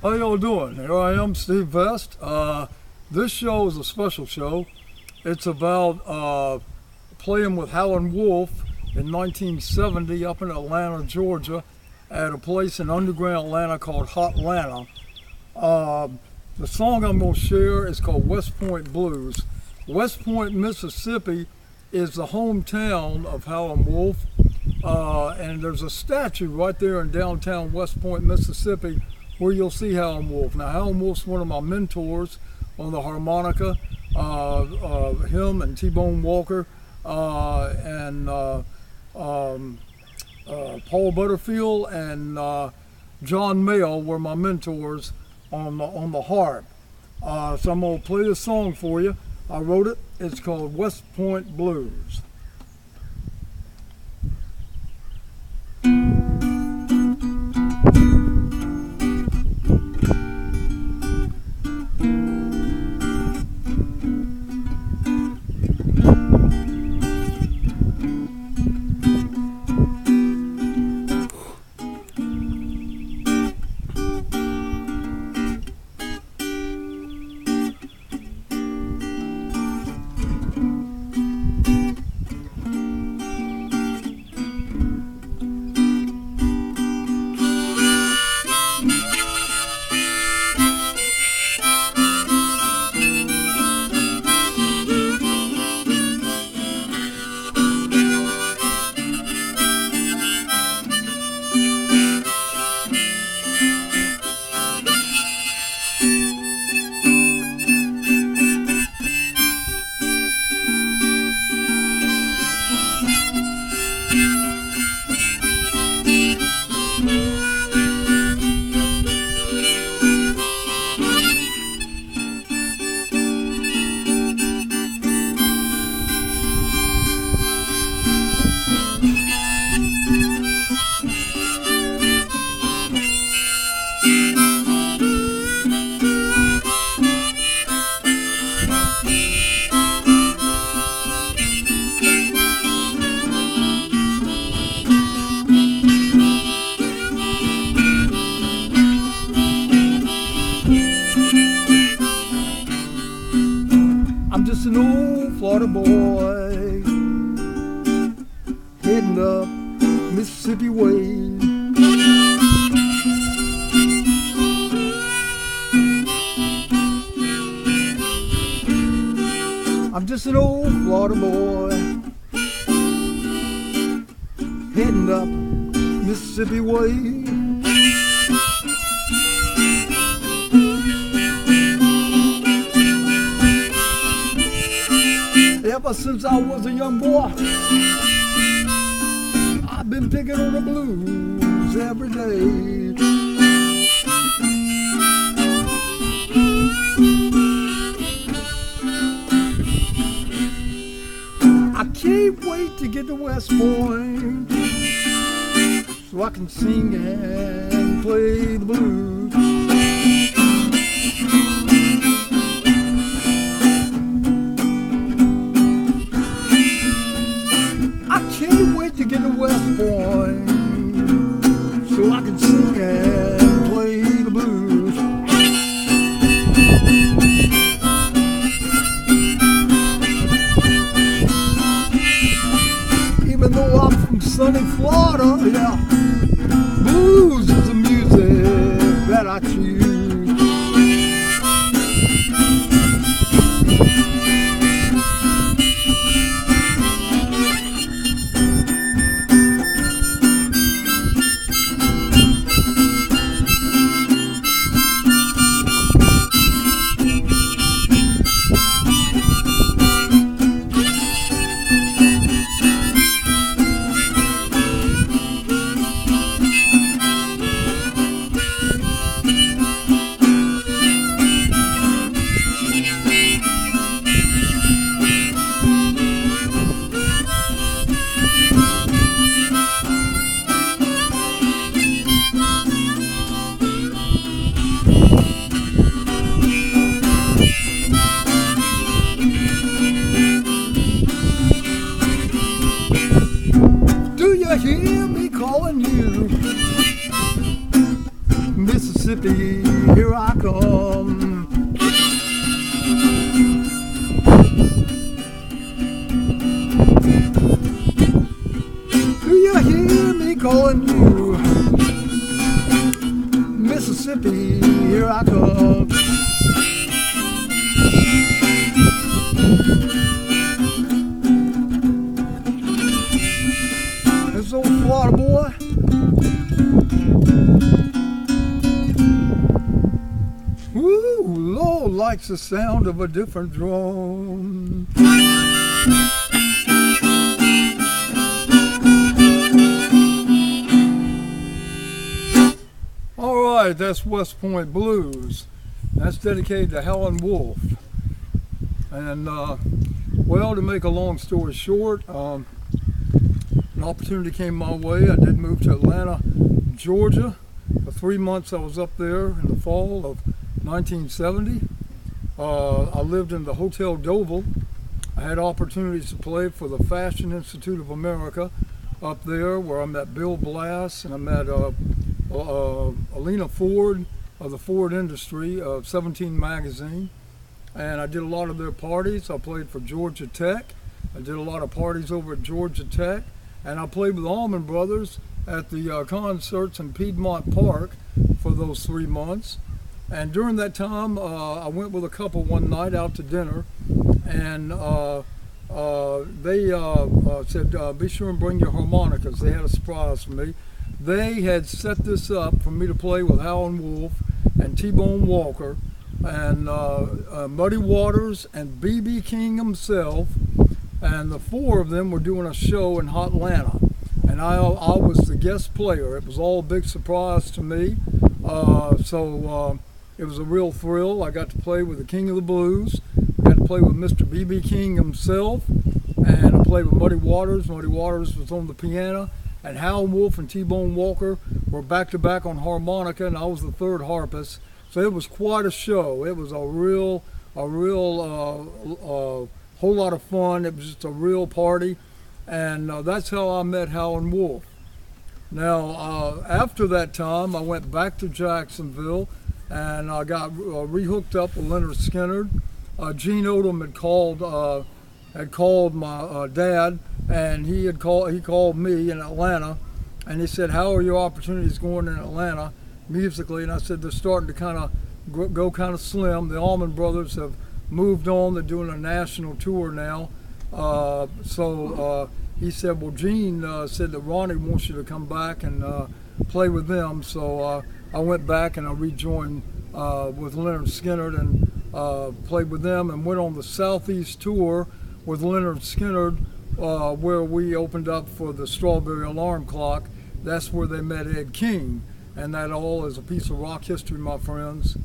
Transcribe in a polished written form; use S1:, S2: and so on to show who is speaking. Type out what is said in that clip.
S1: How y'all doing? Here I am, Steve Vest. This show is a special show. It's about playing with Howlin Wolf in 1970 up in Atlanta, Georgia, at a place in underground Atlanta called Hotlanta. The song I'm going to share is called West Point Blues. West Point, Mississippi is the hometown of Howlin Wolf, and there's a statue right there in downtown West Point, Mississippi, where you'll see Howlin Wolf. Now, Howlin Wolf's one of my mentors on the harmonica, him and T-Bone Walker, and Paul Butterfield and John Mayle were my mentors on the harp. So I'm going to play this song for you. I wrote it. It's called West Point Blues. I'm just an old Florida boy heading up Mississippi way. I'm just an old Florida boy heading up Mississippi way. Ever since I was a young boy, I've been picking on the blues every day. I can't wait to get to West Point so I can sing and play the blues. Can't wait to get to West Point so I can sing and play the blues. Even though I'm from sunny Florida, yeah, blues is the music that I choose. Hear me calling you, Mississippi, here Mississippi, here I come. This old Florida boy. Woo, Lord likes the sound of a different drum. All right, that's West Point Blues. That's dedicated to Howlin Wolf. And well, to make a long story short, an opportunity came my way. I did move to Atlanta, Georgia. For 3 months I was up there in the fall of 1970. I lived in the Hotel Deauville. I had opportunities to play for the Fashion Institute of America up there, where I met Bill Blass and I met Alina Ford of the Ford Industry of 17 magazine. And I did a lot of their parties. I played for Georgia Tech. I did a lot of parties over at Georgia Tech. And I played with Allman Brothers at the concerts in Piedmont Park for those 3 months. And during that time, I went with a couple one night out to dinner, and they said, be sure and bring your harmonicas. They had a surprise for me. They had set this up for me to play with Howlin Wolf and T-Bone Walker and Muddy Waters and B.B. King himself, and the four of them were doing a show in Atlanta. And I was the guest player. It was all a big surprise to me. It was a real thrill. I got to play with the King of the Blues. I got to play with Mr. B.B. King himself. And I played with Muddy Waters. Muddy Waters was on the piano. And Howlin Wolf and T-Bone Walker were back-to-back on harmonica, and I was the third harpist. So it was quite a show. It was a real whole lot of fun. It was just a real party. And that's how I met Howlin Wolf. Now, after that time, I went back to Jacksonville, and I got rehooked up with Leonard Skinner. Gene Odom had called my dad, and he called me in Atlanta, and he said, "How are your opportunities going in Atlanta musically?" And I said, "They're starting to kind of go kind of slim. The Allman Brothers have moved on. They're doing a national tour now." He said, "Well, Gene said that Ronnie wants you to come back and play with them." So I went back and I rejoined with Leonard Skinner and played with them, and went on the Southeast tour with Leonard Skinner, where we opened up for the Strawberry Alarm Clock. That's where they met Ed King, and that all is a piece of rock history, my friends.